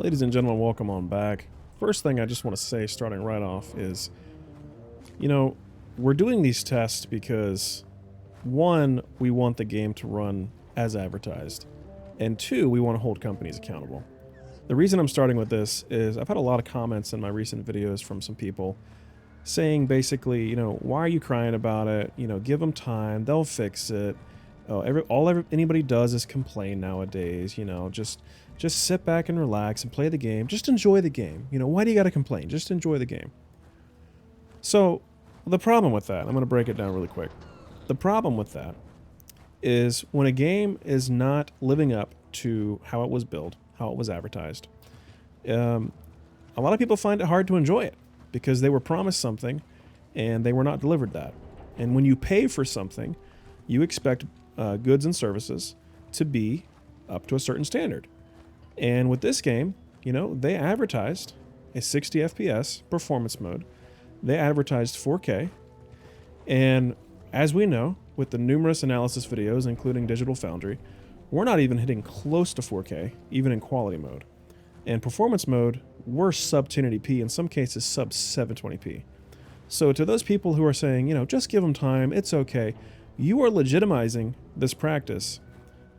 Ladies and gentlemen, welcome on back. First thing I just want to say, starting right off, is, we're doing these tests because, one, we want the game to run as advertised, and two, we want to hold companies accountable. The reason I'm starting with this is I've had a lot of comments in my recent videos from some people saying basically, why are you crying about it? Give them time, they'll fix it. Oh, anybody does is complain nowadays. Just sit back and relax and play the game. Just enjoy the game. Why do you got to complain? Just enjoy the game. So, the problem with that, I'm going to break it down really quick. The problem with that is when a game is not living up to how it was built, how it was advertised, a lot of people find it hard to enjoy it because they were promised something and they were not delivered that. And when you pay for something, you expect goods and services to be up to a certain standard. And with this game, they advertised a 60 FPS performance mode. They advertised 4K. And as we know, with the numerous analysis videos, including Digital Foundry, we're not even hitting close to 4K, even in quality mode. And performance mode, we're sub 1080p, in some cases sub 720p. So to those people who are saying, just give them time, it's okay, you are legitimizing this practice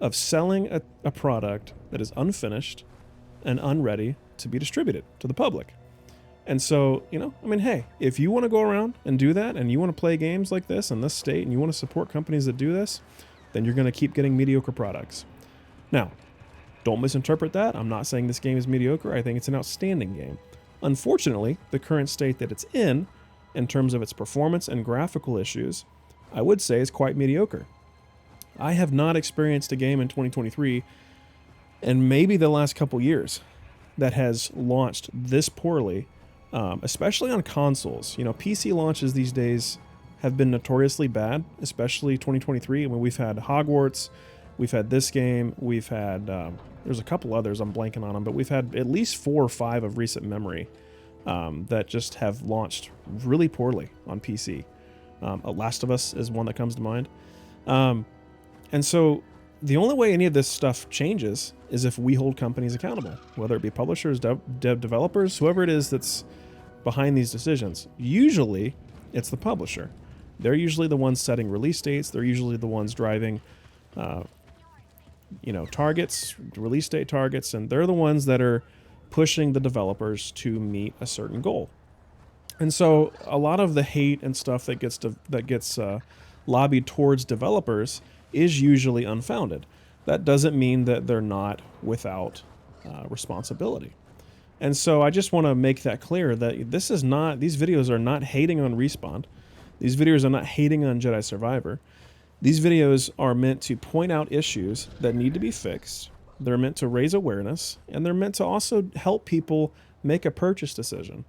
of selling a product that is unfinished and unready to be distributed to the public. And so, hey, if you want to go around and do that and you want to play games like this in this state and you want to support companies that do this, then you're going to keep getting mediocre products. Now, don't misinterpret that. I'm not saying this game is mediocre. I think it's an outstanding game. Unfortunately, the current state that it's in terms of its performance and graphical issues, I would say is quite mediocre. I have not experienced a game in 2023 and maybe the last couple years that has launched this poorly, especially on consoles. PC launches these days have been notoriously bad, especially 2023. When we've had Hogwarts, we've had this game, we've had, there's a couple others, I'm blanking on them, but we've had at least 4 or 5 of recent memory that just have launched really poorly on PC. Last of Us is one that comes to mind. And so the only way any of this stuff changes is if we hold companies accountable, whether it be publishers, developers, whoever it is that's behind these decisions. Usually, it's the publisher. They're usually the ones setting release dates. They're usually the ones driving, targets, release date targets, and they're the ones that are pushing the developers to meet a certain goal. And so a lot of the hate and stuff that gets lobbied towards developers is usually unfounded. That doesn't mean that they're not without responsibility. And so I just want to make that clear that these videos are not hating on Respawn. These videos are not hating on Jedi Survivor. These videos are meant to point out issues that need to be fixed. They're meant to raise awareness, and they're meant to also help people make a purchase decision.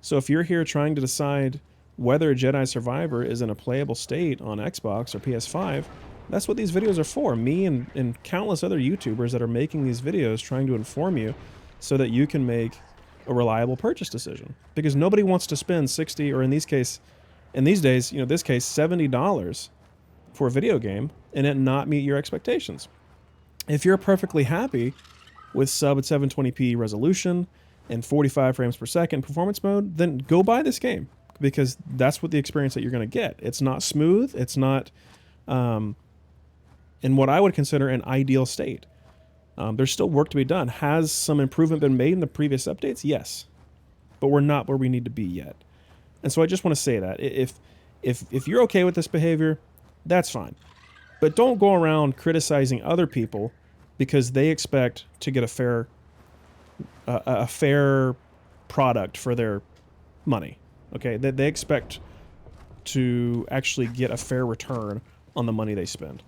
So if you're here trying to decide whether Jedi Survivor is in a playable state on Xbox or PS5, that's what these videos are for. Me and countless other YouTubers that are making these videos trying to inform you so that you can make a reliable purchase decision. Because nobody wants to spend 60, or in these days, $70 for a video game and it not meet your expectations. If you're perfectly happy with sub 720p resolution and 45 frames per second performance mode, then go buy this game, because that's what the experience that you're going to get. It's not smooth. It's not in what I would consider an ideal state. There's still work to be done. Has some improvement been made in the previous updates? Yes. But we're not where we need to be yet. And so I just want to say that if you're okay with this behavior, that's fine. But don't go around criticizing other people because they expect to get a fair product for their money. Okay? They expect to actually get a fair return on the money they spend.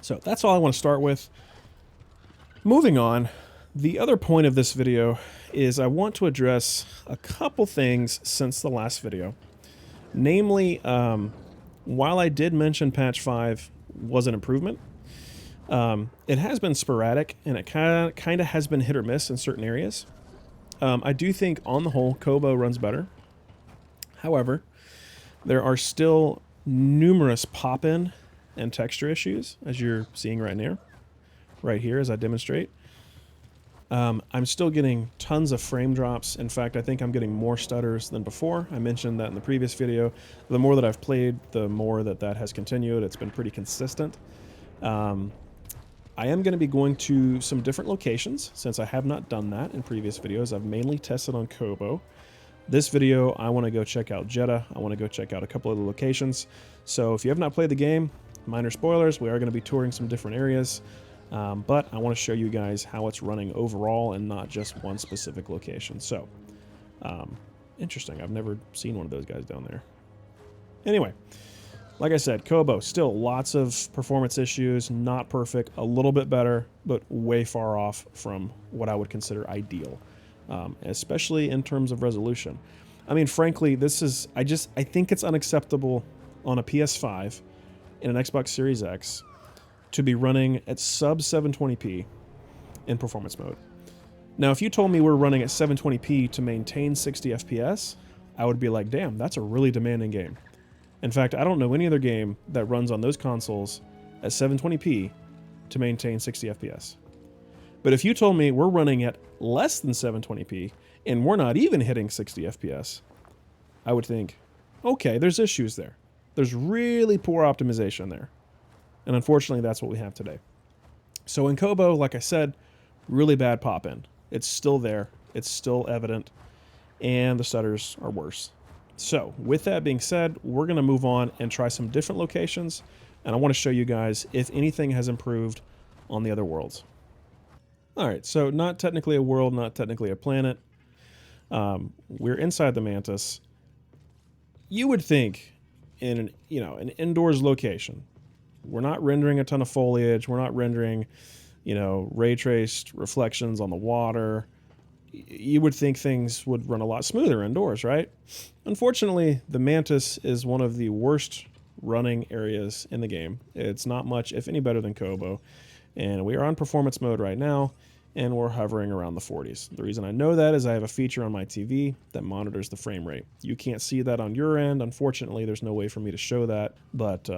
So that's all I want to start with. Moving on, the other point of this video is I want to address a couple things since the last video. Namely, while I did mention patch 5 was an improvement, it has been sporadic and it kind of has been hit or miss in certain areas. I do think on the whole Koboh runs better. However, there are still numerous pop-in and texture issues, as you're seeing right here as I demonstrate. I'm still getting tons of frame drops. In fact, I think I'm getting more stutters than before. I mentioned that in the previous video. The more that I've played, the more that has continued. It's been pretty consistent. I am going to be going to some different locations since I have not done that in previous videos. I've mainly tested on Koboh. This video, I want to go check out Jetta. I want to go check out a couple other locations. So if you have not played the game, minor spoilers, we are going to be touring some different areas. But I want to show you guys how it's running overall and not just one specific location. So, interesting. I've never seen one of those guys down there. Anyway, like I said, Koboh, still lots of performance issues, not perfect, a little bit better, but way far off from what I would consider ideal, especially in terms of resolution. I mean, frankly, this is, I think it's unacceptable on a PS5 and an Xbox Series X to be running at sub 720p in performance mode. Now, if you told me we're running at 720p to maintain 60 FPS, I would be like, damn, that's a really demanding game. In fact, I don't know any other game that runs on those consoles at 720p to maintain 60 FPS. But if you told me we're running at less than 720p and we're not even hitting 60 FPS, I would think, okay, there's issues there. There's really poor optimization there. And unfortunately, that's what we have today. So in Koboh, like I said, really bad pop-in. It's still there. It's still evident. And the stutters are worse. So with that being said, we're going to move on and try some different locations. And I want to show you guys if anything has improved on the other worlds. All right, so not technically a world, not technically a planet. We're inside the Mantis. You would think in an indoors location, we're not rendering a ton of foliage. We're not rendering, ray traced reflections on the water. You would think things would run a lot smoother indoors, right? Unfortunately, the Mantis is one of the worst running areas in the game. It's not much, if any, better than Koboh. And we are on performance mode right now, and we're hovering around the 40s. The reason I know that is I have a feature on my TV that monitors the frame rate. You can't see that on your end. Unfortunately, there's no way for me to show that, but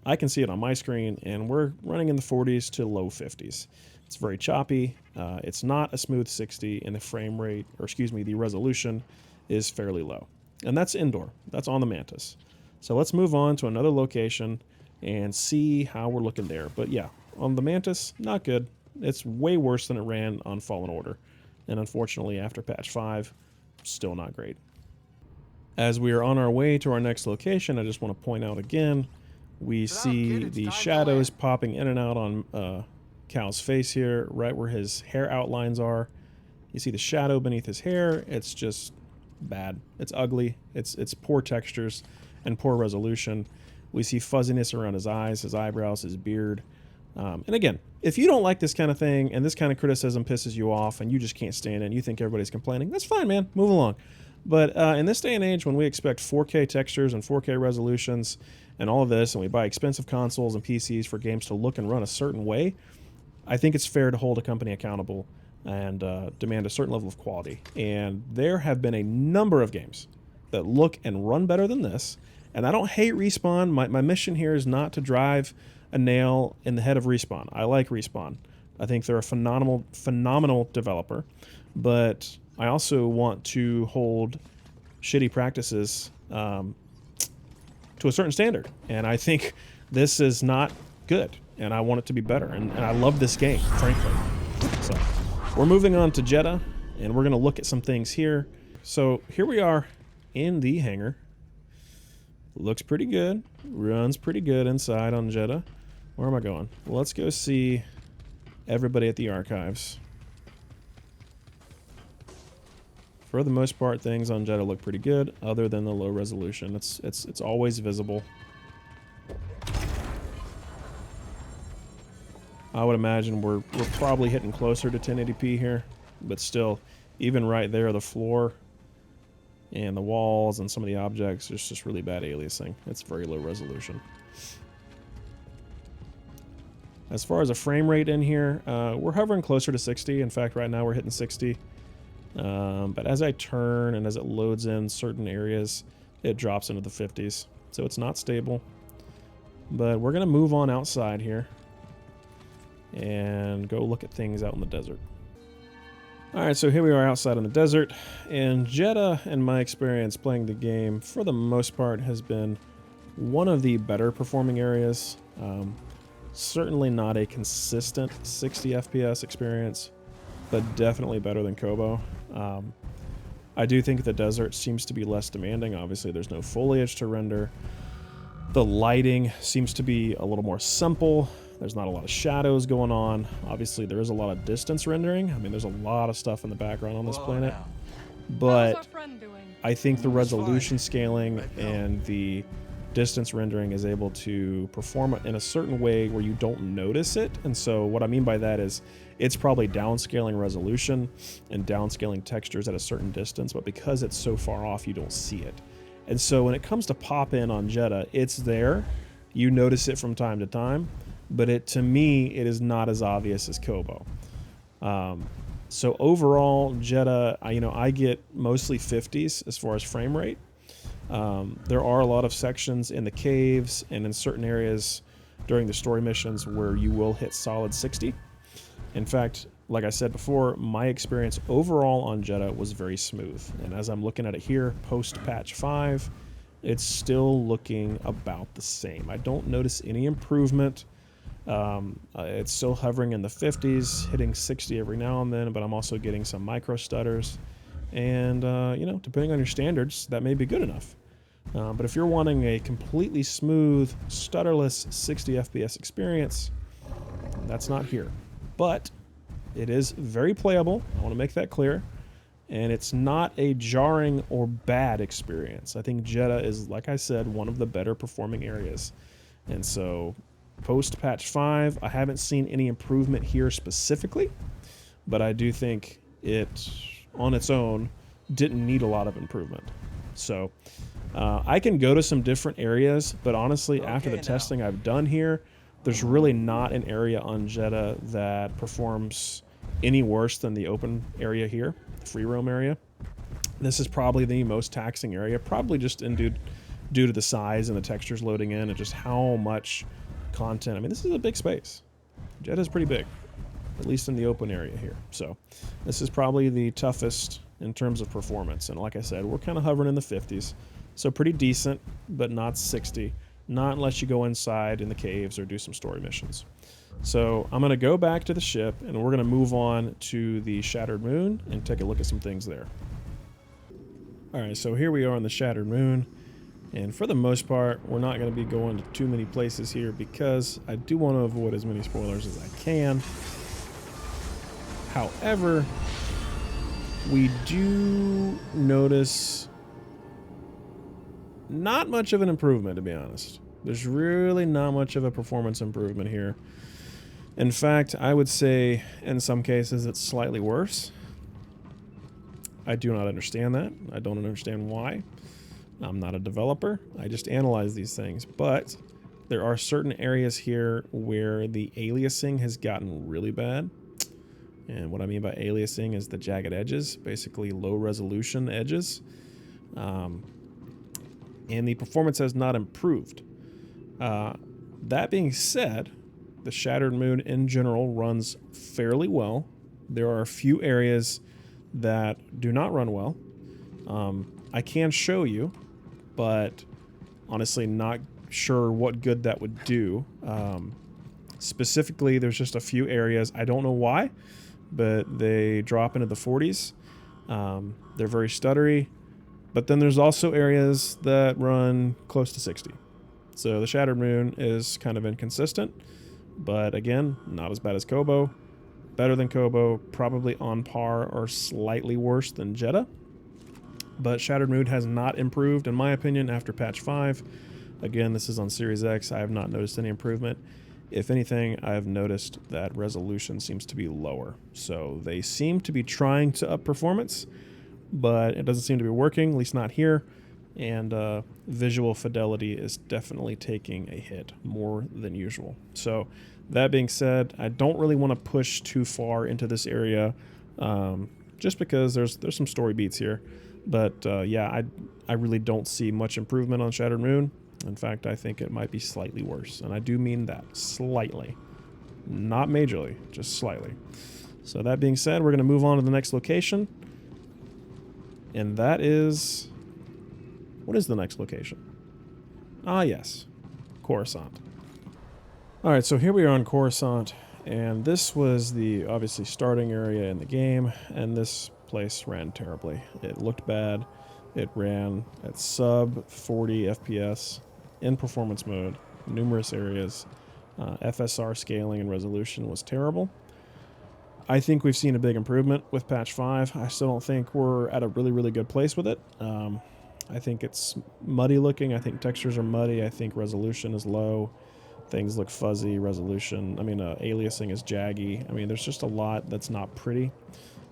I can see it on my screen, and we're running in the 40s to low 50s. It's very choppy. It's not a smooth 60, and the frame rate, the resolution is fairly low. And that's indoor. That's on the Mantis. So let's move on to another location and see how we're looking there. But yeah, on the Mantis, not good. It's way worse than it ran on Fallen Order. And unfortunately, after patch 5, still not great. As we are on our way to our next location, I just want to point out again, we see the shadows popping in and out on Cal's face here, right where his hair outlines are. You see the shadow beneath his hair. It's just bad. It's ugly. It's poor textures and poor resolution. We see fuzziness around his eyes, his eyebrows, his beard. And again, if you don't like this kind of thing and this kind of criticism pisses you off and you just can't stand it and you think everybody's complaining, that's fine, man. Move along. But in this day and age, when we expect 4K textures and 4K resolutions and all of this, and we buy expensive consoles and PCs for games to look and run a certain way, I think it's fair to hold a company accountable and demand a certain level of quality. And there have been a number of games that look and run better than this. And I don't hate Respawn. My mission here is not to drive a nail in the head of Respawn. I like Respawn. I think they're a phenomenal developer. But I also want to hold shitty practices to a certain standard. And I think this is not good. And I want it to be better. And I love this game, frankly. So we're moving on to Jetta, and we're going to look at some things here. So here we are in the hangar. Looks pretty good. Runs pretty good inside on Jetta. Where am I going? Well, let's go see everybody at the archives. For the most part, things on Jetta look pretty good, other than the low resolution. It's always visible. I would imagine we're probably hitting closer to 1080p here, but still, even right there, the floor and the walls and some of the objects, there's just really bad aliasing. It's very low resolution. As far as a frame rate in here, we're hovering closer to 60. In fact, right now we're hitting 60. But as I turn and as it loads in certain areas, it drops into the 50s. So it's not stable. But we're going to move on outside here and go look at things out in the desert. Alright, so here we are outside in the desert, and Jetta, in my experience playing the game, for the most part, has been one of the better performing areas. Certainly not a consistent 60 FPS experience, but definitely better than Koboh. I do think the desert seems to be less demanding. Obviously, there's no foliage to render. The lighting seems to be a little more simple. There's not a lot of shadows going on. Obviously, there is a lot of distance rendering. I mean, there's a lot of stuff in the background on this planet. But I think the resolution scaling and the distance rendering is able to perform in a certain way where you don't notice it. And so what I mean by that is it's probably downscaling resolution and downscaling textures at a certain distance, but because it's so far off, you don't see it. And so when it comes to pop in on Jetta, it's there. You notice it from time to time, but to me, it is not as obvious as Koboh. So overall, Jetta, I get mostly 50s as far as frame rate. There are a lot of sections in the caves and in certain areas during the story missions where you will hit solid 60. In fact, like I said before, my experience overall on Jetta was very smooth. And as I'm looking at it here, post patch 5, it's still looking about the same. I don't notice any improvement. It's still hovering in the 50s, hitting 60 every now and then, but I'm also getting some micro stutters. And, depending on your standards, that may be good enough. But if you're wanting a completely smooth, stutterless 60 FPS experience, that's not here. But it is very playable. I want to make that clear. And it's not a jarring or bad experience. I think Jetta is, like I said, one of the better performing areas. And so, post patch 5, I haven't seen any improvement here specifically, but I do think it, on its own, didn't need a lot of improvement. So, I can go to some different areas, but honestly, after the testing I've done here, there's really not an area on Jetta that performs any worse than the open area here, the free roam area. This is probably the most taxing area, probably just due to the size and the textures loading in and just how much content. I mean, this is a big space. Jetta's pretty big, at least in the open area here. So this is probably the toughest in terms of performance. And like I said, we're kind of hovering in the 50s. So pretty decent, but not 60. Not unless you go inside in the caves or do some story missions. So I'm going to go back to the ship, and we're going to move on to the Shattered Moon and take a look at some things there. Alright, so here we are on the Shattered Moon. And for the most part, we're not going to be going to too many places here because I do want to avoid as many spoilers as I can. However, we do notice not much of an improvement, to be honest. There's really not much of a performance improvement here. In fact, I would say in some cases it's slightly worse. I do not understand that. I don't understand why. I'm not a developer. I just analyze these things. But there are certain areas here where the aliasing has gotten really bad. And what I mean by aliasing is the jagged edges, basically low resolution edges. And the performance has not improved. That being said, the Shattered Moon in general runs fairly well. There are a few areas that do not run well. I can show you, but honestly not sure what good that would do. Specifically, there's just a few areas, I don't know why, but they drop into the 40s. They're very stuttery, but then there's also areas that run close to 60. So the Shattered Moon is kind of inconsistent, but again, not as bad as Koboh. Better than Koboh, probably on par or slightly worse than Jetta. But Shattered Moon has not improved, in my opinion, after patch 5. Again, this is on Series X. I have not noticed any improvement. If anything, I have noticed that resolution seems to be lower. So they seem to be trying to up performance, but it doesn't seem to be working, at least not here. And visual fidelity is definitely taking a hit, more than usual. So that being said, I don't really want to push too far into this area, just because there's some story beats here. But yeah, I really don't see much improvement on Shattered Moon. In fact, I think it might be slightly worse. And I do mean that, slightly. Not majorly, just slightly. So that being said, we're going to move on to the next location. And that is... What is the next location? Ah, yes. Coruscant. Alright, so here we are on Coruscant. And this was the, obviously, starting area in the game. And this place ran terribly. It looked bad. It ran at sub 40 FPS in performance mode. Numerous areas. FSR scaling and resolution was terrible. I think we've seen a big improvement with patch 5. I still don't think we're at a really, really good place with it. I think it's muddy looking. I think textures are muddy. I think resolution is low. Things look fuzzy. Resolution, I mean, aliasing is jaggy. I mean, there's just a lot that's not pretty.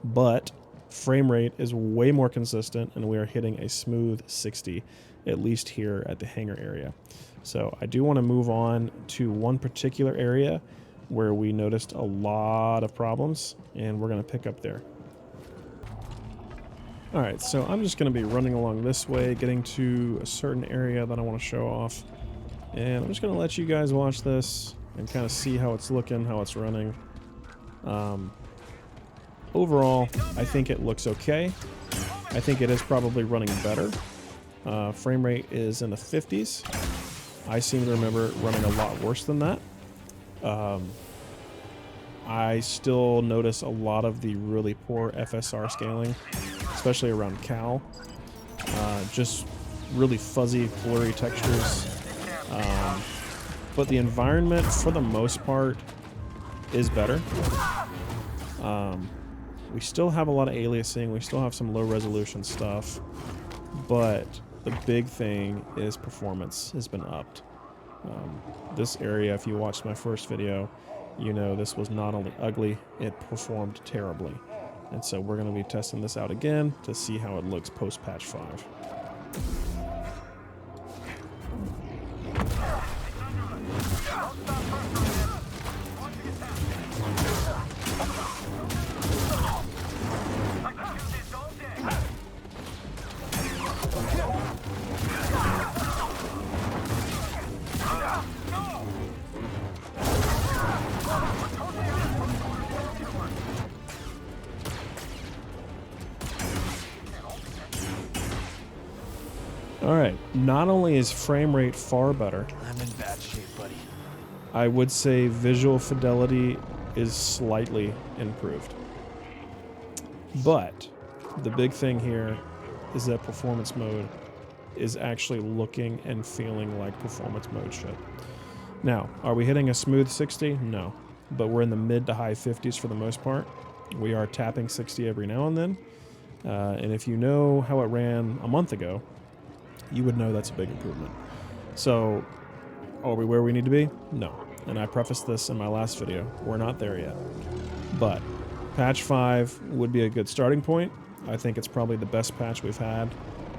But frame rate is way more consistent, and we are hitting a smooth 60, at least here at the hangar area. So I do want to move on to one particular area where we noticed a lot of problems, and we're going to pick up there. Alright, so I'm just going to be running along this way, getting to a certain area that I want to show off. And I'm just going to let you guys watch this and kind of see how it's looking, how it's running. Overall, I think it looks okay. I think it is probably running better. Frame rate is in the 50s. I seem to remember it running a lot worse than that. I still notice a lot of the really poor FSR scaling, especially around Cal. Just really fuzzy, blurry textures. But the environment, for the most part, is better. We still have a lot of aliasing. We still have some low resolution stuff. But the big thing is performance has been upped. This area, if you watched my first video, you know this was not only ugly, it performed terribly. And so we're going to be testing this out again to see how it looks post-patch 5. Alright, not only is frame rate far better, I'm in bad shape, buddy. I would say visual fidelity is slightly improved. But the big thing here is that performance mode is actually looking and feeling like performance mode should. Now, are we hitting a smooth 60? No. But we're in the mid to high 50s for the most part. We are tapping 60 every now and then. And if you know how it ran a month ago, you would know that's a big improvement. So, are we where we need to be? No. And I prefaced this in my last video. We're not there yet. But patch 5 would be a good starting point. I think it's probably the best patch we've had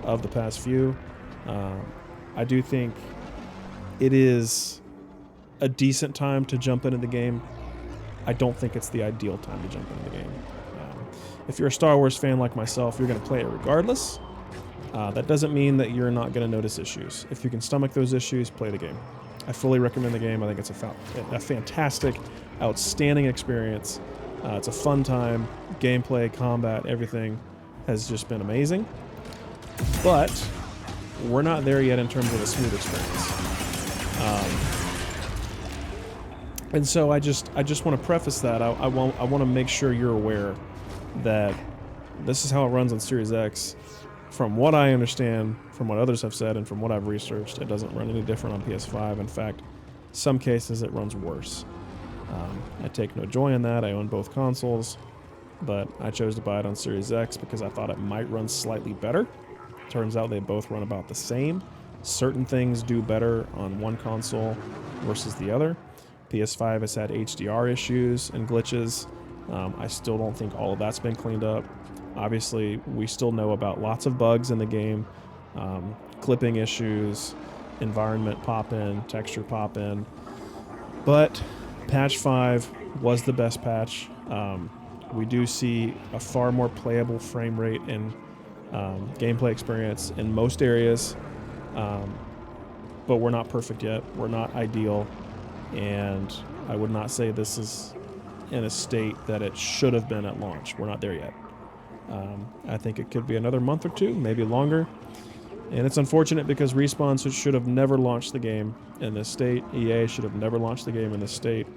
of the past few. I do think it is a decent time to jump into the game. I don't think it's the ideal time to jump into the game. If you're a Star Wars fan like myself, you're going to play it regardless. That doesn't mean that you're not going to notice issues. If you can stomach those issues, play the game. I fully recommend the game. I think it's a fantastic, outstanding experience. It's a fun time. Gameplay, combat, everything has just been amazing. But we're not there yet in terms of a smooth experience. And so I just want to preface that. I want to make sure you're aware that this is how it runs on Series X. From what I understand, from what others have said, and from what I've researched, it doesn't run any different on PS5. In fact, some cases it runs worse. I take no joy in that. I own both consoles, but I chose to buy it on Series X because I thought it might run slightly better. Turns out they both run about the same. Certain things do better on one console versus the other. PS5 has had HDR issues and glitches. I still don't think all of that's been cleaned up. Obviously, we still know about lots of bugs in the game, clipping issues, environment pop-in, texture pop-in, but patch 5 was the best patch. We do see a far more playable frame rate and gameplay experience in most areas, but we're not perfect yet. We're not ideal, and I would not say this is in a state that it should have been at launch. We're not there yet. I think it could be another month or two, maybe longer. And it's unfortunate because Respawn should have never launched the game in this state. EA should have never launched the game in this state.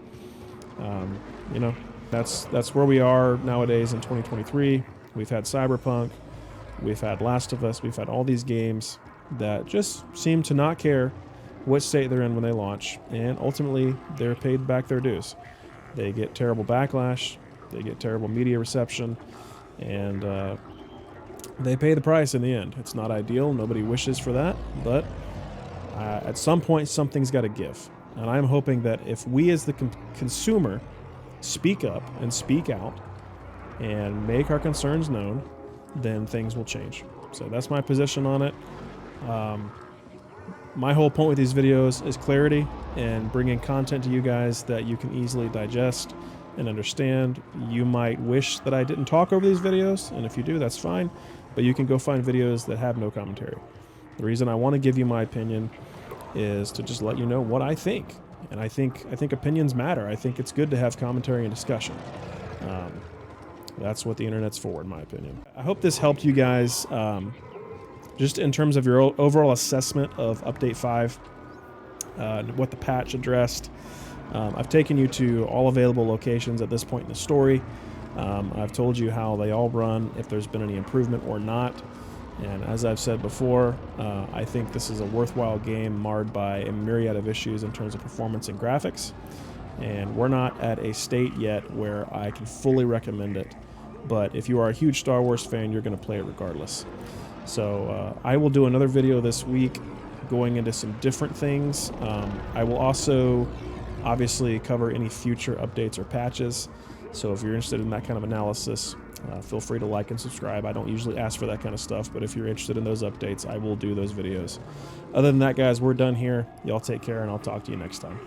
You know, that's where we are nowadays in 2023. We've had Cyberpunk, we've had Last of Us, we've had all these games that just seem to not care what state they're in when they launch, and ultimately they're paid back their dues. They get terrible backlash, they get terrible media reception, and they pay the price in the end. It's not ideal, nobody wishes for that, but at some point something's got to give. And I'm hoping that if we as the consumer speak up and speak out and make our concerns known, then things will change. So that's my position on it. My whole point with these videos is clarity and bringing content to you guys that you can easily digest and understand. You might wish that I didn't talk over these videos, and if you do, that's fine, but you can go find videos that have no commentary. The reason I want to give you my opinion is to just let you know what I think. And I think opinions matter. I think it's good to have commentary and discussion. That's what the internet's for, in my opinion. I hope this helped you guys just in terms of your overall assessment of Update 5, what the patch addressed. I've taken you to all available locations at this point in the story. I've told you how they all run, if there's been any improvement or not. And as I've said before, I think this is a worthwhile game marred by a myriad of issues in terms of performance and graphics. And we're not at a state yet where I can fully recommend it. But if you are a huge Star Wars fan, you're going to play it regardless. So I will do another video this week going into some different things. I will also obviously cover any future updates or patches. So if you're interested in that kind of analysis, feel free to like and subscribe. I don't usually ask for that kind of stuff, but if you're interested in those updates, I will do those videos. Other than that, guys, we're done here. Y'all take care, and I'll talk to you next time.